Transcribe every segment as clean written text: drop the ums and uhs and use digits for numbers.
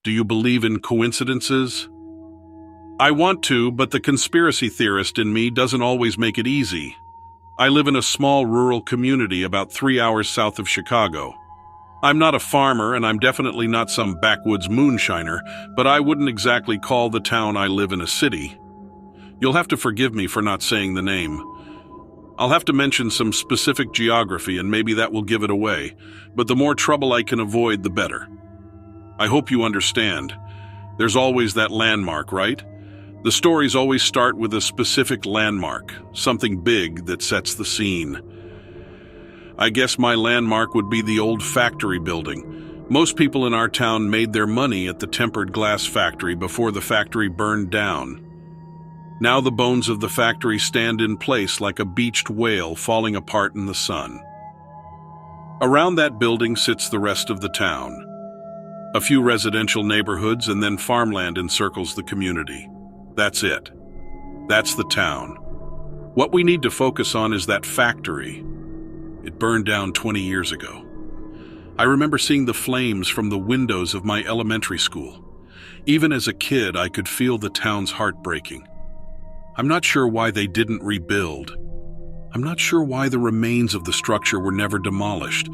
Do you believe in coincidences? I want to, but the conspiracy theorist in me doesn't always make it easy. I live in a small rural community about 3 hours south of Chicago. I'm not a farmer, and I'm definitely not some backwoods moonshiner, but I wouldn't exactly call the town I live in a city. You'll have to forgive me for not saying the name. I'll have to mention some specific geography, and maybe that will give it away, but the more trouble I can avoid, the better. I hope you understand. There's always that landmark, right? The stories always start with a specific landmark, something big that sets the scene. I guess my landmark would be the old factory building. Most people in our town made their money at the tempered glass factory before the factory burned down. Now the bones of the factory stand in place like a beached whale falling apart in the sun. Around that building sits the rest of the town. A few residential neighborhoods and then farmland encircles the community. That's it. That's the town. What we need to focus on is that factory. It burned down 20 years ago. I remember seeing the flames from the windows of my elementary school. Even as a kid, I could feel the town's heart breaking. I'm not sure why they didn't rebuild. I'm not sure why the remains of the structure were never demolished.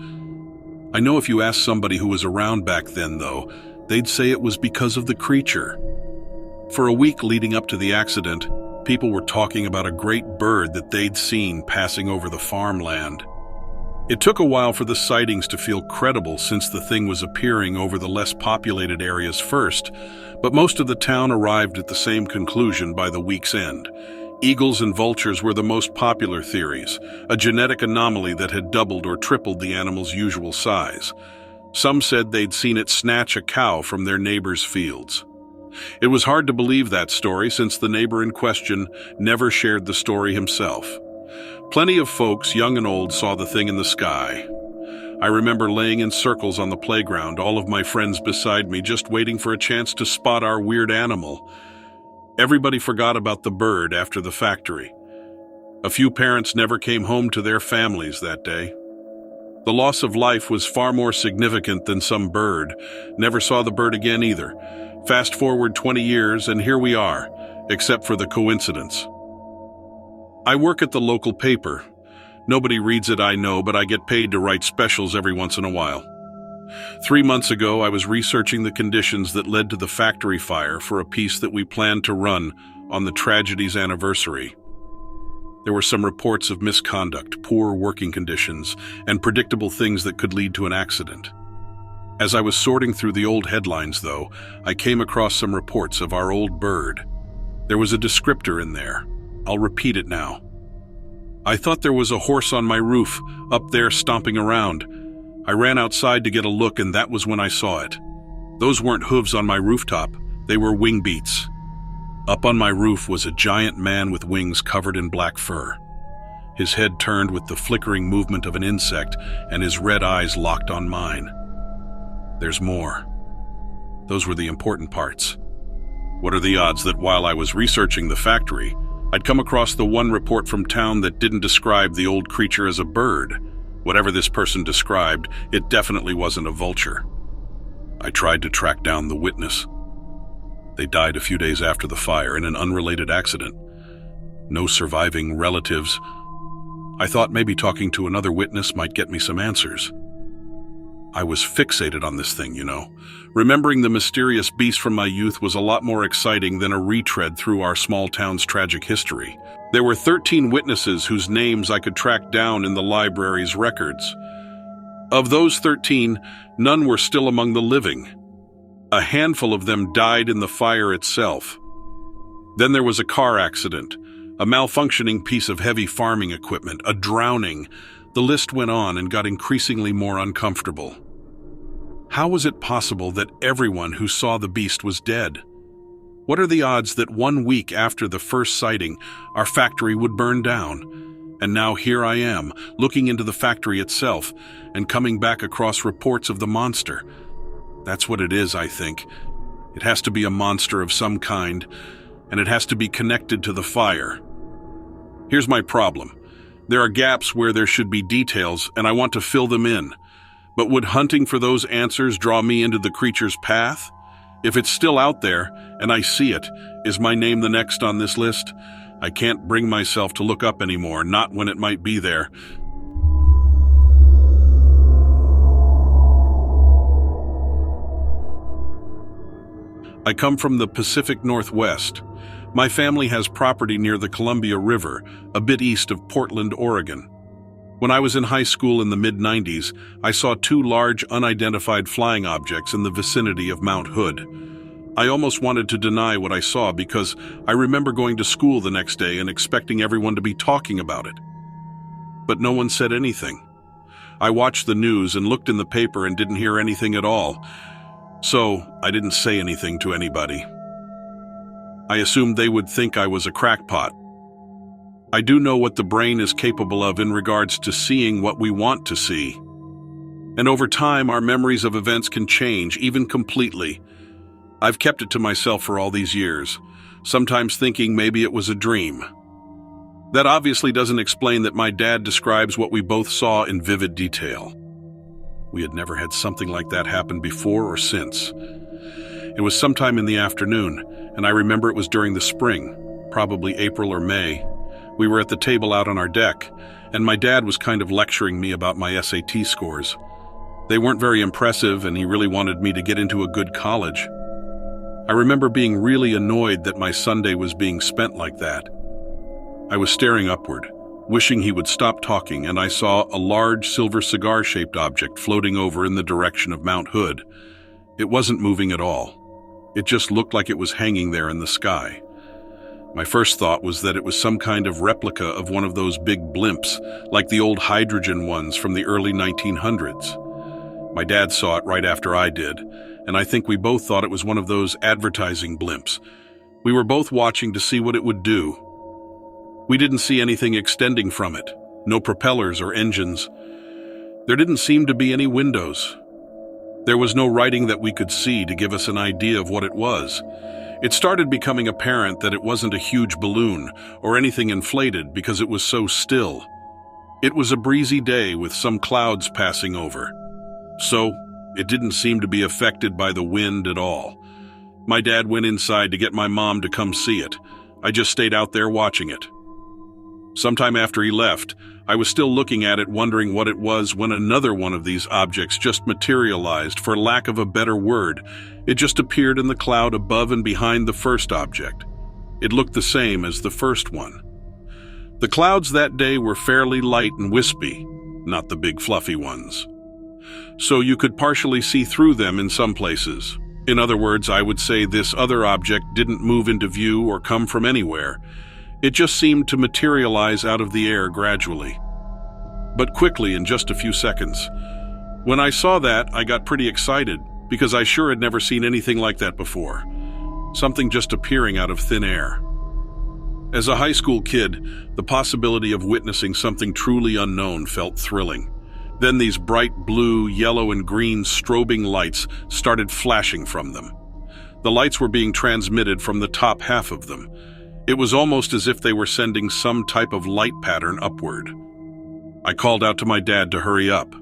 I know if you asked somebody who was around back then, though, they'd say it was because of the creature. For a week leading up to the accident, people were talking about a great bird that they'd seen passing over the farmland. It took a while for the sightings to feel credible since the thing was appearing over the less populated areas first, but most of the town arrived at the same conclusion by the week's end. Eagles and vultures were the most popular theories, a genetic anomaly that had doubled or tripled the animal's usual size. Some said they'd seen it snatch a cow from their neighbor's fields. It was hard to believe that story since the neighbor in question never shared the story himself. Plenty of folks, young and old, saw the thing in the sky. I remember laying in circles on the playground, all of my friends beside me, just waiting for a chance to spot our weird animal. Everybody forgot about the bird after the factory. A few parents never came home to their families that day. The loss of life was far more significant than some bird. Never saw the bird again either. Fast forward 20 years, and here we are, except for the coincidence. I work at the local paper. Nobody reads it, I know, but I get paid to write specials every once in a while. 3 months ago, I was researching the conditions that led to the factory fire for a piece that we planned to run on the tragedy's anniversary. There were some reports of misconduct, poor working conditions, and predictable things that could lead to an accident. As I was sorting through the old headlines, though, I came across some reports of our old bird. There was a descriptor in there. I'll repeat it now. I thought there was a horse on my roof, up there stomping around. I ran outside to get a look, and that was when I saw it. Those weren't hooves on my rooftop, they were wing beats. Up on my roof was a giant man with wings covered in black fur. His head turned with the flickering movement of an insect, and his red eyes locked on mine. There's more. Those were the important parts. What are the odds that while I was researching the factory, I'd come across the one report from town that didn't describe the old creature as a bird? Whatever this person described, it definitely wasn't a vulture. I tried to track down the witness. They died a few days after the fire in an unrelated accident. No surviving relatives. I thought maybe talking to another witness might get me some answers. I was fixated on this thing, you know. Remembering the mysterious beast from my youth was a lot more exciting than a retread through our small town's tragic history. There were 13 witnesses whose names I could track down in the library's records. Of those 13, none were still among the living. A handful of them died in the fire itself. Then there was a car accident, a malfunctioning piece of heavy farming equipment, a drowning. The list went on and got increasingly more uncomfortable. How was it possible that everyone who saw the beast was dead? What are the odds that 1 week after the first sighting, our factory would burn down? And now here I am, looking into the factory itself and coming back across reports of the monster. That's what it is, I think. It has to be a monster of some kind, and it has to be connected to the fire. Here's my problem. There are gaps where there should be details, and I want to fill them in. But would hunting for those answers draw me into the creature's path? If it's still out there, and I see it, is my name the next on this list? I can't bring myself to look up anymore, not when it might be there. I come from the Pacific Northwest. My family has property near the Columbia River, a bit east of Portland, Oregon. When I was in high school in the mid-90s, I saw two large, unidentified flying objects in the vicinity of Mount Hood. I almost wanted to deny what I saw because I remember going to school the next day and expecting everyone to be talking about it. But no one said anything. I watched the news and looked in the paper and didn't hear anything at all. So I didn't say anything to anybody. I assumed they would think I was a crackpot. I do know what the brain is capable of in regards to seeing what we want to see. And over time, our memories of events can change, even completely. I've kept it to myself for all these years, sometimes thinking maybe it was a dream. That obviously doesn't explain that my dad describes what we both saw in vivid detail. We had never had something like that happen before or since. It was sometime in the afternoon, and I remember it was during the spring, probably April or May. We were at the table out on our deck, and my dad was kind of lecturing me about my SAT scores. They weren't very impressive, and he really wanted me to get into a good college. I remember being really annoyed that my Sunday was being spent like that. I was staring upward, wishing he would stop talking, and I saw a large silver cigar-shaped object floating over in the direction of Mount Hood. It wasn't moving at all. It just looked like it was hanging there in the sky. My first thought was that it was some kind of replica of one of those big blimps, like the old hydrogen ones from the early 1900s. My dad saw it right after I did, and I think we both thought it was one of those advertising blimps. We were both watching to see what it would do. We didn't see anything extending from it, no propellers or engines. There didn't seem to be any windows. There was no writing that we could see to give us an idea of what it was. It started becoming apparent that it wasn't a huge balloon or anything inflated because it was so still. It was a breezy day with some clouds passing over. So, it didn't seem to be affected by the wind at all. My dad went inside to get my mom to come see it. I just stayed out there watching it. Sometime after he left, I was still looking at it, wondering what it was, when another one of these objects just materialized, for lack of a better word. It just appeared in the cloud above and behind the first object. It looked the same as the first one. The clouds that day were fairly light and wispy, not the big fluffy ones. So you could partially see through them in some places. In other words, I would say this other object didn't move into view or come from anywhere. It just seemed to materialize out of the air gradually, but quickly in just a few seconds. When I saw that, I got pretty excited because I sure had never seen anything like that before. Something just appearing out of thin air. As a high school kid, the possibility of witnessing something truly unknown felt thrilling. Then these bright blue, yellow, and green strobing lights started flashing from them. The lights were being transmitted from the top half of them. It was almost as if they were sending some type of light pattern upward. I called out to my dad to hurry up.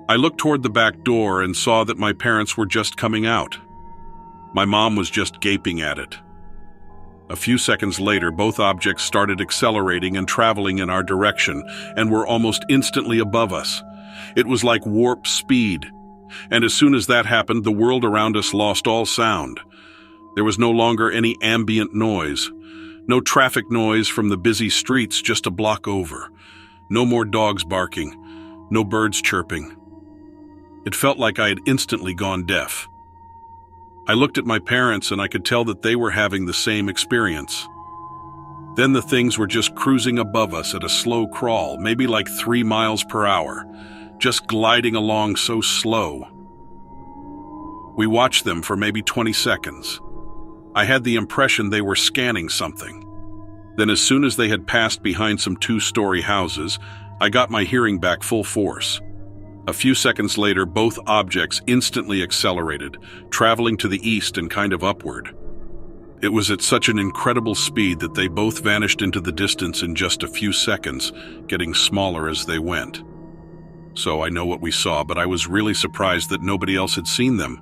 I looked toward the back door and saw that my parents were just coming out. My mom was just gaping at it. A few seconds later, both objects started accelerating and traveling in our direction and were almost instantly above us. It was like warp speed. And as soon as that happened, the world around us lost all sound. There was no longer any ambient noise. No traffic noise from the busy streets just a block over. No more dogs barking. No birds chirping. It felt like I had instantly gone deaf. I looked at my parents and I could tell that they were having the same experience. Then the things were just cruising above us at a slow crawl, maybe like 3 miles per hour, just gliding along so slow. We watched them for maybe 20 seconds. I had the impression they were scanning something. Then as soon as they had passed behind some 2-story houses, I got my hearing back full force. A few seconds later, both objects instantly accelerated, traveling to the east and kind of upward. It was at such an incredible speed that they both vanished into the distance in just a few seconds, getting smaller as they went. So I know what we saw, but I was really surprised that nobody else had seen them.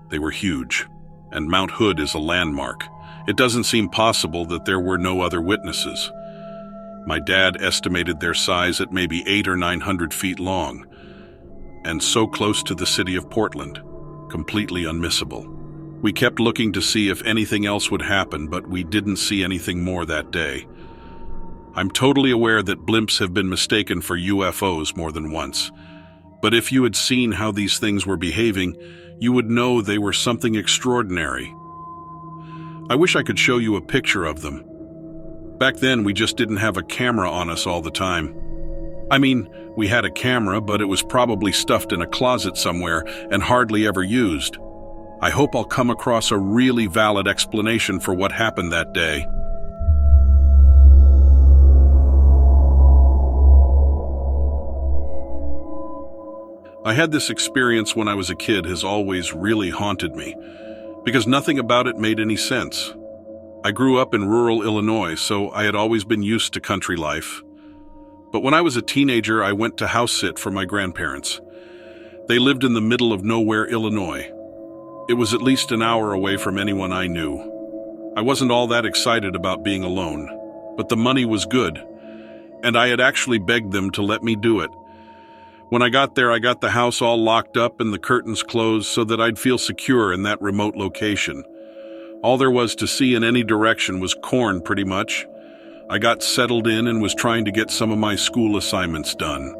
They were huge, and Mount Hood is a landmark. It doesn't seem possible that there were no other witnesses. My dad estimated their size at maybe 800 or 900 feet long, and so close to the city of Portland, completely unmissable. We kept looking to see if anything else would happen, but we didn't see anything more that day. I'm totally aware that blimps have been mistaken for UFOs more than once, but if you had seen how these things were behaving, you would know they were something extraordinary. I wish I could show you a picture of them. Back then, we just didn't have a camera on us all the time. I mean, we had a camera, but it was probably stuffed in a closet somewhere and hardly ever used. I hope I'll come across a really valid explanation for what happened that day. I had this experience when I was a kid has always really haunted me, because nothing about it made any sense. I grew up in rural Illinois, so I had always been used to country life. But when I was a teenager, I went to house sit for my grandparents. They lived in the middle of nowhere, Illinois. It was at least an hour away from anyone I knew. I wasn't all that excited about being alone, but the money was good, and I had actually begged them to let me do it. When I got there, I got the house all locked up and the curtains closed so that I'd feel secure in that remote location. All there was to see in any direction was corn, pretty much. I got settled in and was trying to get some of my school assignments done.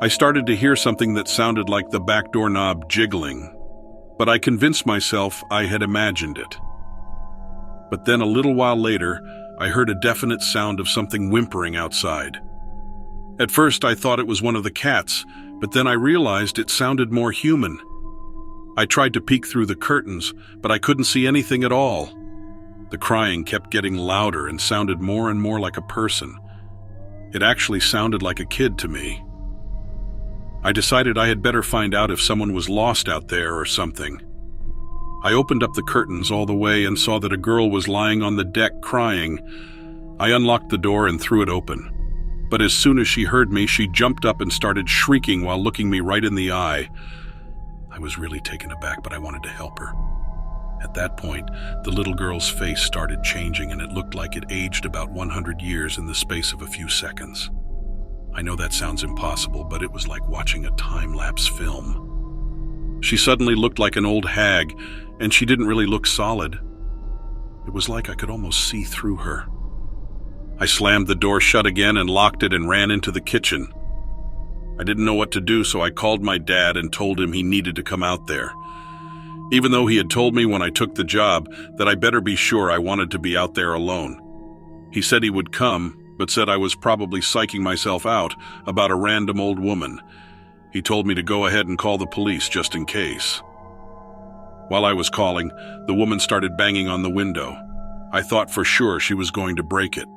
I started to hear something that sounded like the back door knob jiggling, but I convinced myself I had imagined it. But then a little while later, I heard a definite sound of something whimpering outside. At first, I thought it was one of the cats, but then I realized it sounded more human. I tried to peek through the curtains, but I couldn't see anything at all. The crying kept getting louder and sounded more and more like a person. It actually sounded like a kid to me. I decided I had better find out if someone was lost out there or something. I opened up the curtains all the way and saw that a girl was lying on the deck crying. I unlocked the door and threw it open. But as soon as she heard me, she jumped up and started shrieking while looking me right in the eye. I was really taken aback, but I wanted to help her. At that point, the little girl's face started changing, and it looked like it aged about 100 years in the space of a few seconds. I know that sounds impossible, but it was like watching a time-lapse film. She suddenly looked like an old hag, and she didn't really look solid. It was like I could almost see through her. I slammed the door shut again and locked it and ran into the kitchen. I didn't know what to do, so I called my dad and told him he needed to come out there. Even though he had told me when I took the job that I better be sure I wanted to be out there alone. He said he would come, but said I was probably psyching myself out about a random old woman. He told me to go ahead and call the police just in case. While I was calling, the woman started banging on the window. I thought for sure she was going to break it.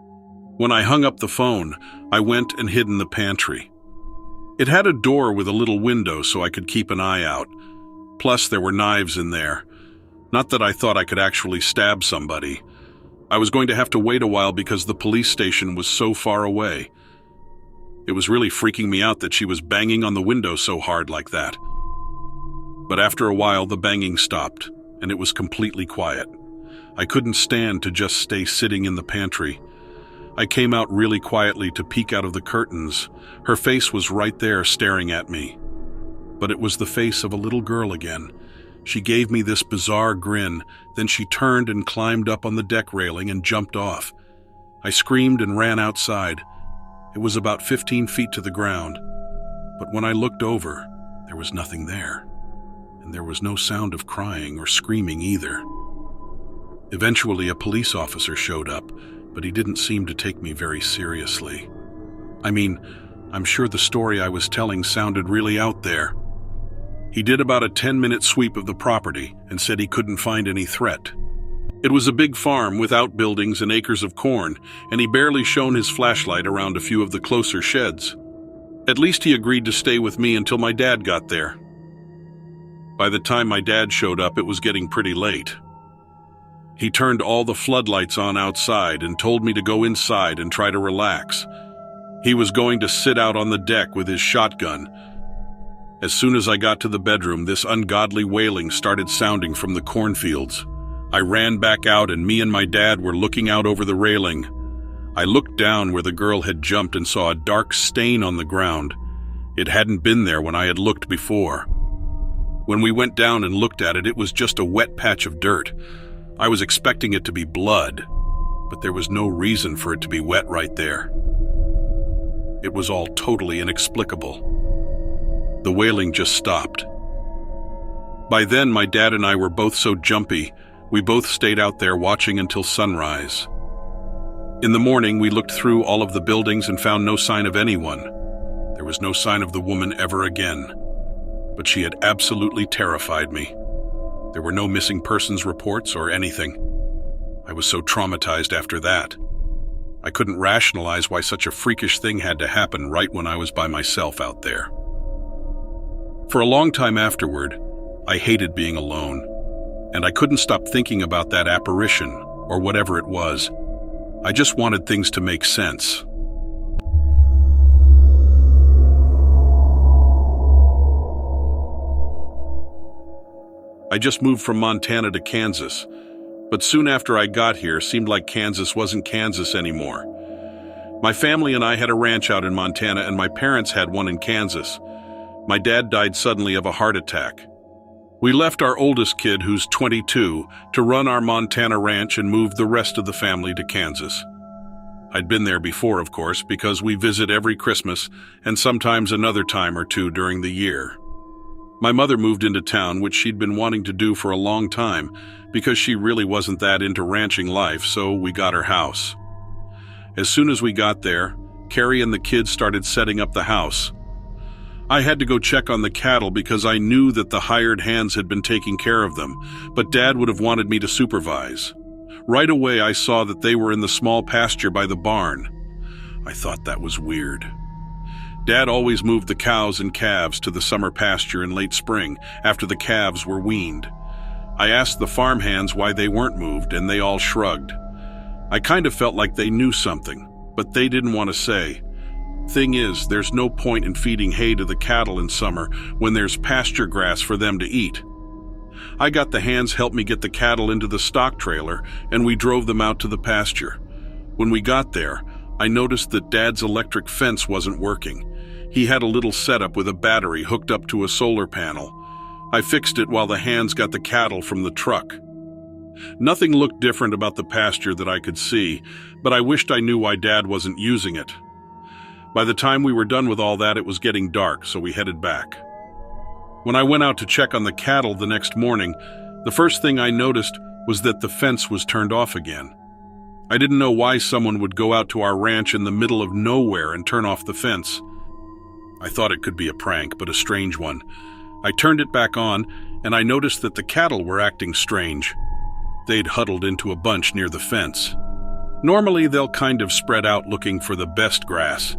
When I hung up the phone, I went and hid in the pantry. It had a door with a little window so I could keep an eye out. Plus, there were knives in there. Not that I thought I could actually stab somebody. I was going to have to wait a while because the police station was so far away. It was really freaking me out that she was banging on the window so hard like that. But after a while, the banging stopped, and it was completely quiet. I couldn't stand to just stay sitting in the pantry. I came out really quietly to peek out of the curtains. Her face was right there staring at me. But it was the face of a little girl again. She gave me this bizarre grin, then she turned and climbed up on the deck railing and jumped off. I screamed and ran outside. It was about 15 feet to the ground. But when I looked over, there was nothing there. And there was no sound of crying or screaming either. Eventually, a police officer showed up, but he didn't seem to take me very seriously. I mean, I'm sure the story I was telling sounded really out there. He did about a 10-minute sweep of the property and said he couldn't find any threat. It was a big farm with outbuildings and acres of corn, and he barely shone his flashlight around a few of the closer sheds. At least he agreed to stay with me until my dad got there. By the time my dad showed up, it was getting pretty late. He turned all the floodlights on outside and told me to go inside and try to relax. He was going to sit out on the deck with his shotgun. As soon as I got to the bedroom, this ungodly wailing started sounding from the cornfields. I ran back out, and me and my dad were looking out over the railing. I looked down where the girl had jumped and saw a dark stain on the ground. It hadn't been there when I had looked before. When we went down and looked at it, it was just a wet patch of dirt. I was expecting it to be blood, but there was no reason for it to be wet right there. It was all totally inexplicable. The wailing just stopped. By then, my dad and I were both so jumpy, we both stayed out there watching until sunrise. In the morning, we looked through all of the buildings and found no sign of anyone. There was no sign of the woman ever again, but she had absolutely terrified me. There were no missing persons reports or anything. I was so traumatized after that. I couldn't rationalize why such a freakish thing had to happen right when I was by myself out there. For a long time afterward, I hated being alone, and I couldn't stop thinking about that apparition, or whatever it was. I just wanted things to make sense. I just moved from Montana to Kansas, but soon after I got here, seemed like Kansas wasn't Kansas anymore. My family and I had a ranch out in Montana, and my parents had one in Kansas. My dad died suddenly of a heart attack. We left our oldest kid, who's 22, to run our Montana ranch and moved the rest of the family to Kansas. I'd been there before, of course, because we visit every Christmas and sometimes another time or two during the year. My mother moved into town, which she'd been wanting to do for a long time because she really wasn't that into ranching life, so we got her house. As soon as we got there, Carrie and the kids started setting up the house. I had to go check on the cattle because I knew that the hired hands had been taking care of them, but Dad would have wanted me to supervise. Right away, I saw that they were in the small pasture by the barn. I thought that was weird. Dad always moved the cows and calves to the summer pasture in late spring after the calves were weaned. I asked the farm hands why they weren't moved, and they all shrugged. I kind of felt like they knew something, but they didn't want to say. Thing is, there's no point in feeding hay to the cattle in summer when there's pasture grass for them to eat. I got the hands help me get the cattle into the stock trailer, and we drove them out to the pasture. When we got there, I noticed that Dad's electric fence wasn't working. He had a little setup with a battery hooked up to a solar panel. I fixed it while the hands got the cattle from the truck. Nothing looked different about the pasture that I could see, but I wished I knew why Dad wasn't using it. By the time we were done with all that, it was getting dark, so we headed back. When I went out to check on the cattle the next morning, the first thing I noticed was that the fence was turned off again. I didn't know why someone would go out to our ranch in the middle of nowhere and turn off the fence. I thought it could be a prank, but a strange one. I turned it back on, and I noticed that the cattle were acting strange. They'd huddled into a bunch near the fence. Normally, they'll kind of spread out looking for the best grass.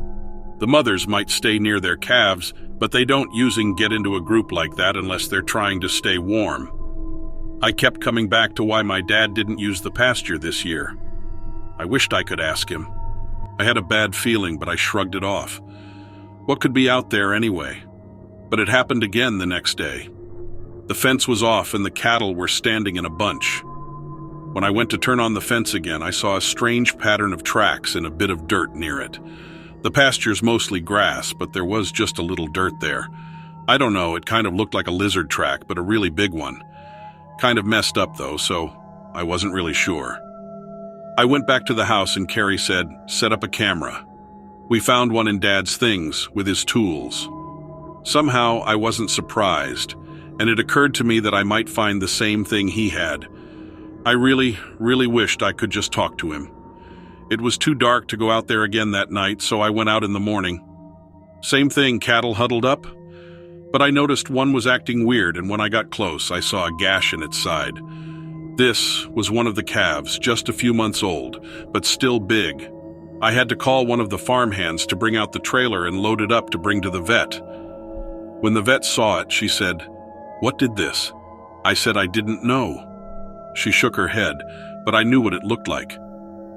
The mothers might stay near their calves, but they don't usually get into a group like that unless they're trying to stay warm. I kept coming back to why my dad didn't use the pasture this year. I wished I could ask him. I had a bad feeling, but I shrugged it off. What could be out there anyway? But it happened again the next day. The fence was off and the cattle were standing in a bunch. When I went to turn on the fence again, I saw a strange pattern of tracks and a bit of dirt near it. The pasture's mostly grass, but there was just a little dirt there. I don't know, it kind of looked like a lizard track, but a really big one. Kind of messed up though, so I wasn't really sure. I went back to the house and Carrie said, "Set up a camera." We found one in Dad's things with his tools. Somehow I wasn't surprised, and it occurred to me that I might find the same thing he had. I really wished I could just talk to him. It was too dark to go out there again that night, so I went out in the morning. Same thing, cattle huddled up. But I noticed one was acting weird, and when I got close, I saw a gash in its side. This was one of the calves, just a few months old, but still big. I had to call one of the farmhands to bring out the trailer and load it up to bring to the vet. When the vet saw it, she said, "What did this?" I said I didn't know. She shook her head, but I knew what it looked like.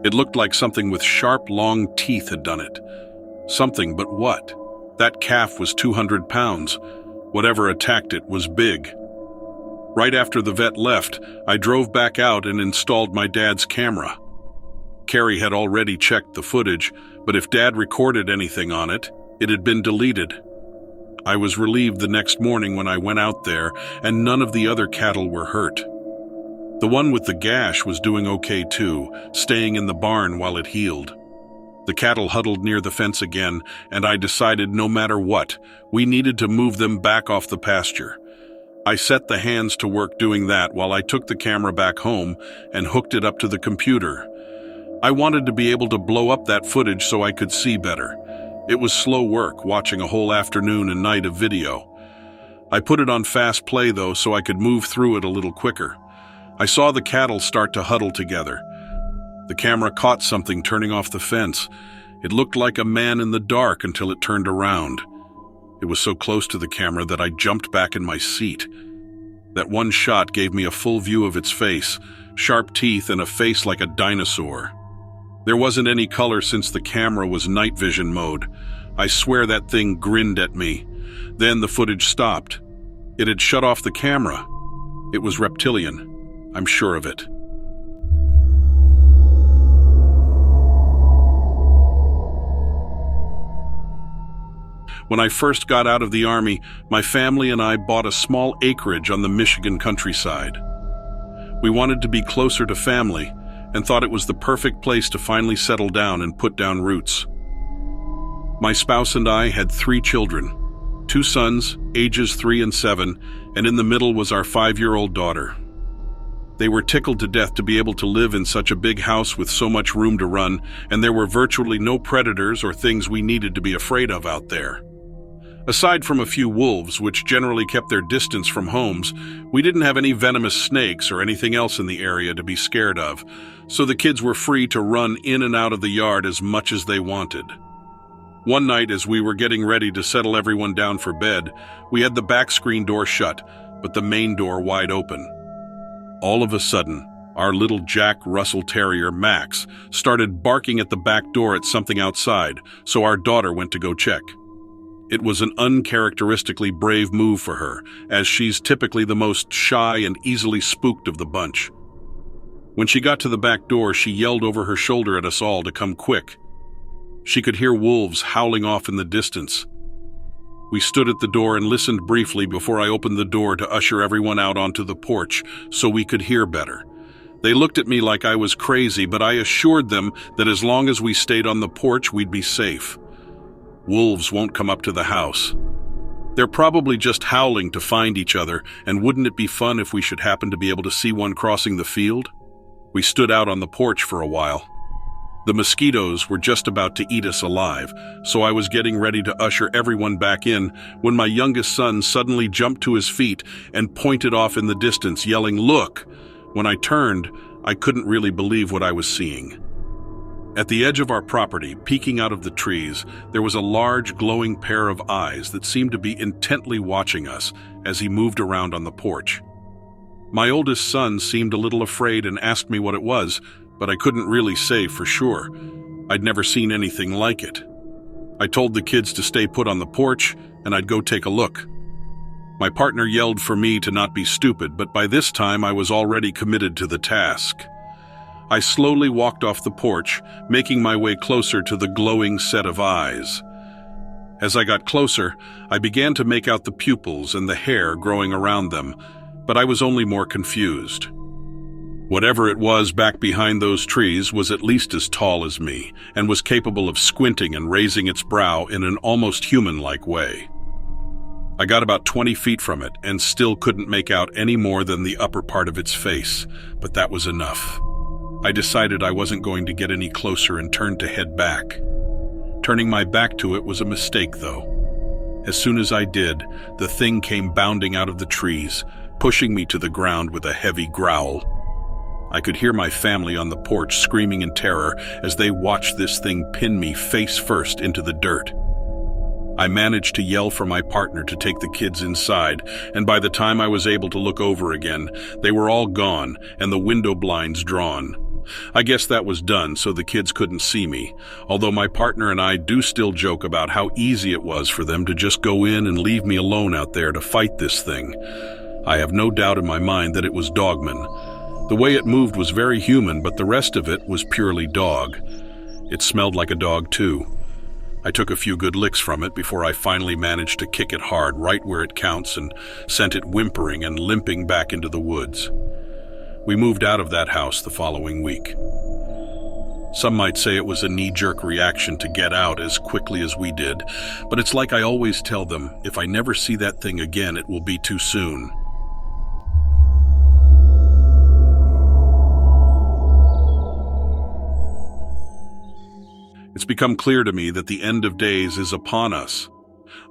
It looked like something with sharp, long teeth had done it. Something, but what? That calf was 200 pounds. Whatever attacked it was big. Right after the vet left, I drove back out and installed my dad's camera. Carrie had already checked the footage, but if Dad recorded anything on it, it had been deleted. I was relieved the next morning when I went out there and none of the other cattle were hurt. The one with the gash was doing okay too, staying in the barn while it healed. The cattle huddled near the fence again, and I decided no matter what, we needed to move them back off the pasture. I set the hands to work doing that while I took the camera back home and hooked it up to the computer. I wanted to be able to blow up that footage so I could see better. It was slow work watching a whole afternoon and night of video. I put it on fast play though so I could move through it a little quicker. I saw the cattle start to huddle together. The camera caught something turning off the fence. It looked like a man in the dark until it turned around. It was so close to the camera that I jumped back in my seat. That one shot gave me a full view of its face, sharp teeth and a face like a dinosaur. There wasn't any color since the camera was night vision mode. I swear that thing grinned at me. Then the footage stopped. It had shut off the camera. It was reptilian. I'm sure of it. When I first got out of the Army, my family and I bought a small acreage on the Michigan countryside. We wanted to be closer to family and thought it was the perfect place to finally settle down and put down roots. My spouse and I had 3 children, 2 sons, ages 3 and 7, and in the middle was our 5-year-old daughter. They were tickled to death to be able to live in such a big house with so much room to run, and there were virtually no predators or things we needed to be afraid of out there. Aside from a few wolves, which generally kept their distance from homes, we didn't have any venomous snakes or anything else in the area to be scared of, so the kids were free to run in and out of the yard as much as they wanted. One night, as we were getting ready to settle everyone down for bed, we had the back screen door shut, but the main door wide open. All of a sudden, our little Jack Russell Terrier, Max, started barking at the back door at something outside, so our daughter went to go check. It was an uncharacteristically brave move for her, as she's typically the most shy and easily spooked of the bunch. When she got to the back door, she yelled over her shoulder at us all to come quick. She could hear wolves howling off in the distance. We stood at the door and listened briefly before I opened the door to usher everyone out onto the porch so we could hear better. They looked at me like I was crazy, but I assured them that as long as we stayed on the porch, we'd be safe. Wolves won't come up to the house. They're probably just howling to find each other, and wouldn't it be fun if we should happen to be able to see one crossing the field? We stood out on the porch for a while. The mosquitoes were just about to eat us alive, so I was getting ready to usher everyone back in when my youngest son suddenly jumped to his feet and pointed off in the distance, yelling, "Look!" When I turned, I couldn't really believe what I was seeing. At the edge of our property, peeking out of the trees, there was a large, glowing pair of eyes that seemed to be intently watching us as he moved around on the porch. My oldest son seemed a little afraid and asked me what it was, but I couldn't really say for sure. I'd never seen anything like it. I told the kids to stay put on the porch, and I'd go take a look. My partner yelled for me to not be stupid, but by this time I was already committed to the task. I slowly walked off the porch, making my way closer to the glowing set of eyes. As I got closer, I began to make out the pupils and the hair growing around them, but I was only more confused. Whatever it was back behind those trees was at least as tall as me, and was capable of squinting and raising its brow in an almost human-like way. I got about 20 feet from it and still couldn't make out any more than the upper part of its face, but that was enough. I decided I wasn't going to get any closer and turned to head back. Turning my back to it was a mistake, though. As soon as I did, the thing came bounding out of the trees, pushing me to the ground with a heavy growl. I could hear my family on the porch screaming in terror as they watched this thing pin me face first into the dirt. I managed to yell for my partner to take the kids inside, and by the time I was able to look over again, they were all gone and the window blinds drawn. I guess that was done so the kids couldn't see me, although my partner and I do still joke about how easy it was for them to just go in and leave me alone out there to fight this thing. I have no doubt in my mind that it was Dogman. The way it moved was very human, but the rest of it was purely dog. It smelled like a dog too. I took a few good licks from it before I finally managed to kick it hard right where it counts and sent it whimpering and limping back into the woods. We moved out of that house the following week. Some might say it was a knee-jerk reaction to get out as quickly as we did, but it's like I always tell them, if I never see that thing again, it will be too soon. It's become clear to me that the end of days is upon us.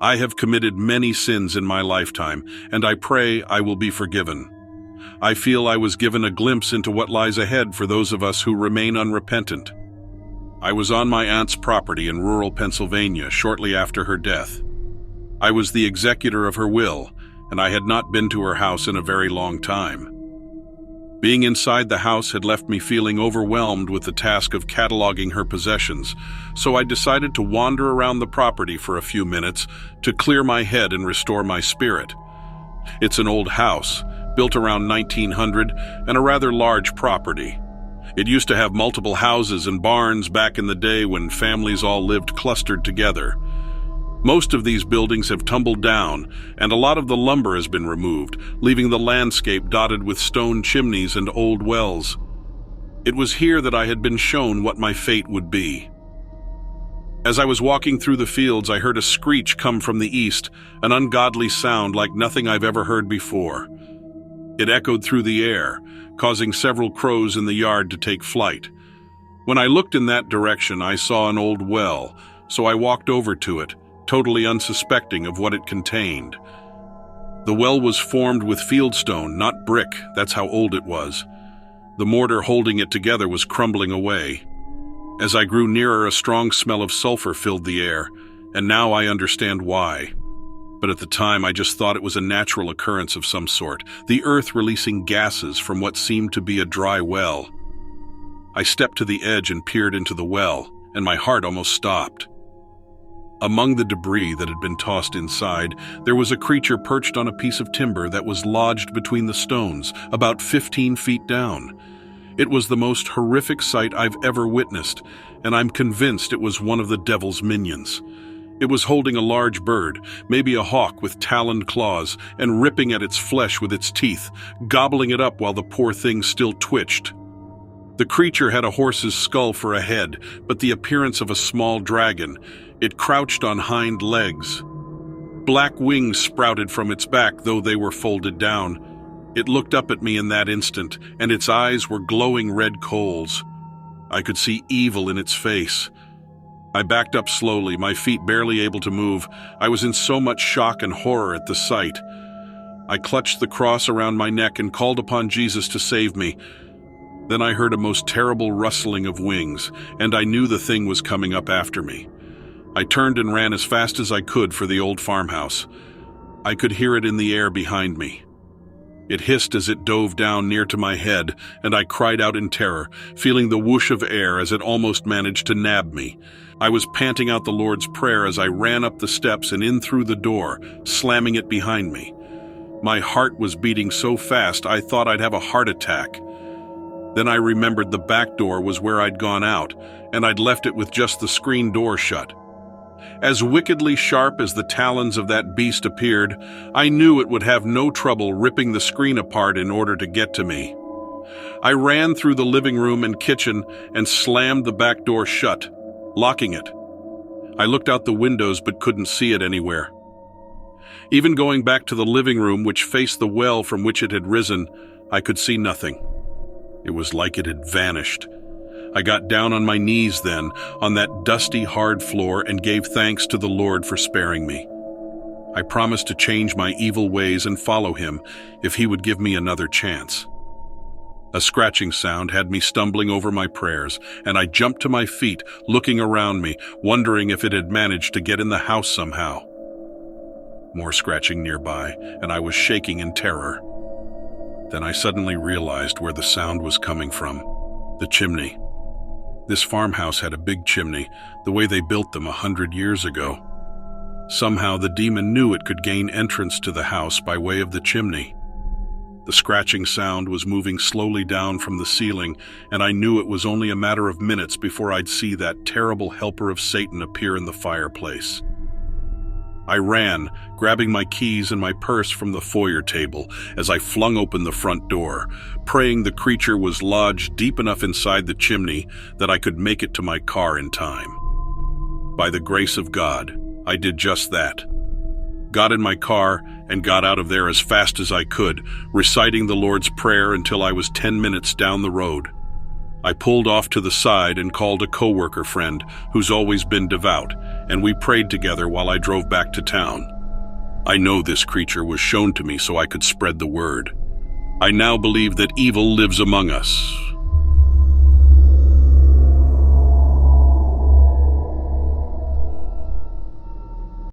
I have committed many sins in my lifetime, and I pray I will be forgiven. I feel I was given a glimpse into what lies ahead for those of us who remain unrepentant. I was on my aunt's property in rural Pennsylvania shortly after her death. I was the executor of her will, and I had not been to her house in a very long time. Being inside the house had left me feeling overwhelmed with the task of cataloging her possessions, so I decided to wander around the property for a few minutes to clear my head and restore my spirit. It's an old house, built around 1900, and a rather large property. It used to have multiple houses and barns back in the day when families all lived clustered together. Most of these buildings have tumbled down, and a lot of the lumber has been removed, leaving the landscape dotted with stone chimneys and old wells. It was here that I had been shown what my fate would be. As I was walking through the fields, I heard a screech come from the east, an ungodly sound like nothing I've ever heard before. It echoed through the air, causing several crows in the yard to take flight. When I looked in that direction, I saw an old well, so I walked over to it, totally unsuspecting of what it contained. The well was formed with fieldstone, not brick. That's how old it was. The mortar holding it together was crumbling away. As I grew nearer, a strong smell of sulfur filled the air, and now I understand why. But at the time, I just thought it was a natural occurrence of some sort, the earth releasing gases from what seemed to be a dry well. I stepped to the edge and peered into the well, and my heart almost stopped. Among the debris that had been tossed inside, there was a creature perched on a piece of timber that was lodged between the stones, about 15 feet down. It was the most horrific sight I've ever witnessed, and I'm convinced it was one of the devil's minions. It was holding a large bird, maybe a hawk with taloned claws, and ripping at its flesh with its teeth, gobbling it up while the poor thing still twitched. The creature had a horse's skull for a head, but the appearance of a small dragon. It crouched on hind legs. Black wings sprouted from its back, though they were folded down. It looked up at me in that instant, and its eyes were glowing red coals. I could see evil in its face. I backed up slowly, my feet barely able to move. I was in so much shock and horror at the sight. I clutched the cross around my neck and called upon Jesus to save me. Then I heard a most terrible rustling of wings, and I knew the thing was coming up after me. I turned and ran as fast as I could for the old farmhouse. I could hear it in the air behind me. It hissed as it dove down near to my head, and I cried out in terror, feeling the whoosh of air as it almost managed to nab me. I was panting out the Lord's Prayer as I ran up the steps and in through the door, slamming it behind me. My heart was beating so fast I thought I'd have a heart attack. Then I remembered the back door was where I'd gone out, and I'd left it with just the screen door shut. As wickedly sharp as the talons of that beast appeared, I knew it would have no trouble ripping the screen apart in order to get to me. I ran through the living room and kitchen and slammed the back door shut, locking it. I looked out the windows but couldn't see it anywhere. Even going back to the living room, which faced the well from which it had risen, I could see nothing. It was like it had vanished. I got down on my knees then, on that dusty, hard floor, and gave thanks to the Lord for sparing me. I promised to change my evil ways and follow him if he would give me another chance. A scratching sound had me stumbling over my prayers, and I jumped to my feet, looking around me, wondering if it had managed to get in the house somehow. More scratching nearby, and I was shaking in terror. Then I suddenly realized where the sound was coming from. The chimney. This farmhouse had a big chimney, the way they built them 100 years ago. Somehow the demon knew it could gain entrance to the house by way of the chimney. The scratching sound was moving slowly down from the ceiling, and I knew it was only a matter of minutes before I'd see that terrible helper of Satan appear in the fireplace. I ran, grabbing my keys and my purse from the foyer table as I flung open the front door, praying the creature was lodged deep enough inside the chimney that I could make it to my car in time. By the grace of God, I did just that. Got in my car and got out of there as fast as I could, reciting the Lord's Prayer until I was 10 minutes down the road. I pulled off to the side and called a coworker friend who's always been devout, and we prayed together while I drove back to town. I know this creature was shown to me so I could spread the word. I now believe that evil lives among us.